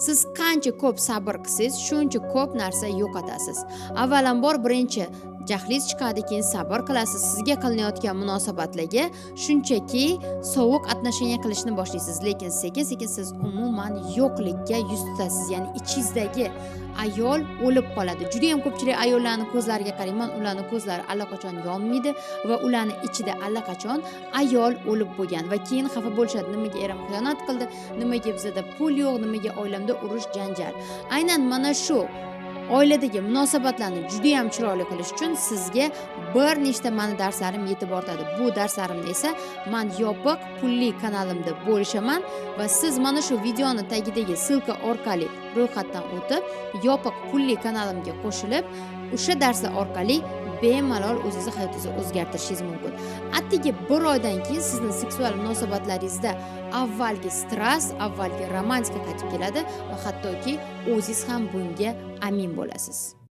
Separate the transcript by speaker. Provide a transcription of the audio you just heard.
Speaker 1: Siz qancha ko'p sabr qilsangiz, shuncha ko'p narsa yo'qotasiz. Avvalambor birinchi jahlingiz chiqadi, keyin sabr qilasiz. Sizga qilinayotgan munosabatlarga shunchaki sovuq отношение qilishni boshlaysiz, lekin sekin-sekin siz umuman yo'qlikka yuz tutasiz. Ya'ni ichingizdagi ayol o'lib qoladi. Juda ham ko'pchilik ayollarning ko'zlariga qarayman, ularning ko'zlari allaqachon yonmaydi va ularning ichida allaqachon ayol o'lib bo'lgan va keyin xafa bo'lishadi. Nimaga erim xiyonat qildi? Nimaga bizda pul yo'q? Nimaga oilamda urush, janjal? Aynan mana shu oiladagi munosabatlarni juda ham chiroyli qilish uchun sizga bir nechta mani darslarim yetib ortadi. Bu darslarimni esa men yopiq pulli kanalimda bo'lishaman va siz mana shu videoni tagidagi silka orqali ro'yxatdan o'tib, yopiq pulli kanalimga qo'shilib, o'sha darslar orqali bemalol o'zingizni hayotingizni o'zgartirishingiz mumkin. Atigi bir oydan keyin sizning seksual munosabatlaringizda avvalgi stress, avvalgi romantika qaytib keladi va hattoki o'zingiz ham bunga amin bo'lasiz.